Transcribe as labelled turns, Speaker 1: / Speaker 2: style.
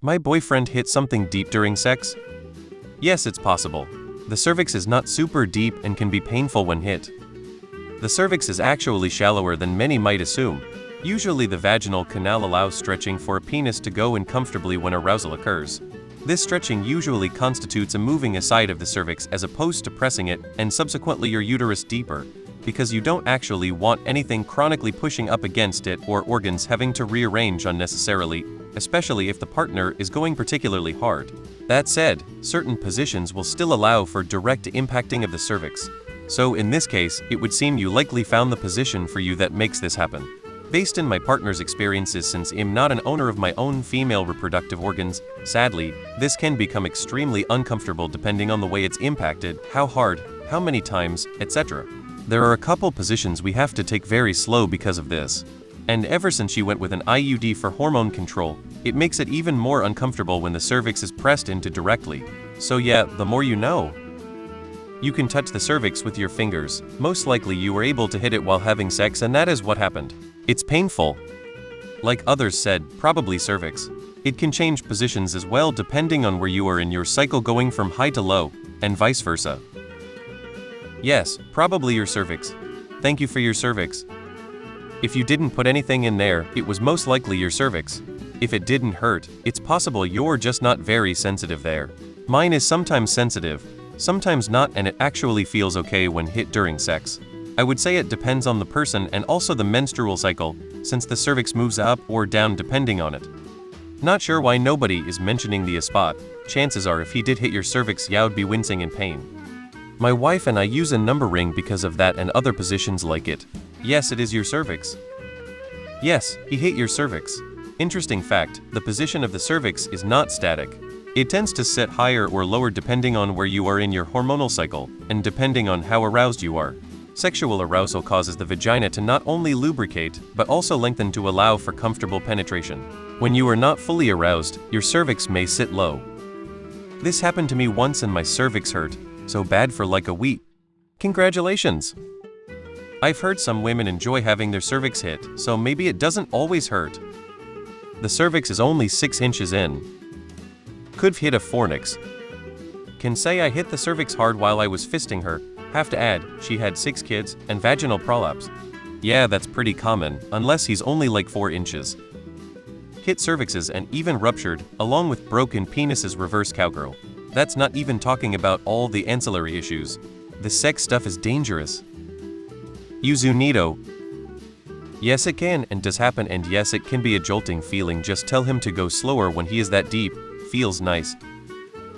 Speaker 1: My boyfriend hit something deep during sex? Yes, it's possible. The cervix is not super deep and can be painful when hit. The cervix is actually shallower than many might assume. Usually the vaginal canal allows stretching for a penis to go in comfortably when arousal occurs. This stretching usually constitutes a moving aside of the cervix as opposed to pressing it and subsequently your uterus deeper, because you don't actually want anything chronically pushing up against it or organs having to rearrange unnecessarily, especially if the partner is going particularly hard. That said, certain positions will still allow for direct impacting of the cervix. So in this case, it would seem you likely found the position for you that makes this happen. Based in my partner's experiences, since I'm not an owner of my own female reproductive organs, sadly, this can become extremely uncomfortable depending on the way it's impacted, how hard, how many times, etc. There are a couple positions we have to take very slow because of this. And ever since she went with an IUD for hormone control, it makes it even more uncomfortable when the cervix is pressed into directly. So yeah, the more you know. You can touch the cervix with your fingers. Most likely you were able to hit it while having sex, and that is what happened. It's painful. Like others said, probably cervix. It can change positions as well depending on where you are in your cycle, going from high to low, and vice versa. Yes, probably your cervix. Thank you for your cervix. If you didn't put anything in there, it was most likely your cervix. If it didn't hurt, it's possible you're just not very sensitive there. Mine is sometimes sensitive, sometimes not, and it actually feels okay when hit during sex. I would say it depends on the person and also the menstrual cycle, since the cervix moves up or down depending on it. Not sure why nobody is mentioning the spot. Chances are if he did hit your cervix, you'd be wincing in pain. My wife and I use a number ring because of that and other positions like it. Yes, it is your cervix. Yes, he hit your cervix. Interesting fact, the position of the cervix is not static. It tends to sit higher or lower depending on where you are in your hormonal cycle, and depending on how aroused you are. Sexual arousal causes the vagina to not only lubricate, but also lengthen to allow for comfortable penetration. When you are not fully aroused, your cervix may sit low. This happened to me once and my cervix hurt, so bad for like a week. Congratulations! I've heard some women enjoy having their cervix hit, so maybe it doesn't always hurt. The cervix is only 6 inches in. Could've hit a fornix. Can say I hit the cervix hard while I was fisting her. Have to add, she had 6 kids and vaginal prolapse. Yeah, that's pretty common, unless he's only like 4 inches. Hit cervixes and even ruptured, along with broken penises. Reverse cowgirl. That's not even talking about all the ancillary issues. The sex stuff is dangerous. Uzunido. Yes, it can and does happen, and yes, it can be a jolting feeling. Just tell him to go slower when he is that deep. Feels nice.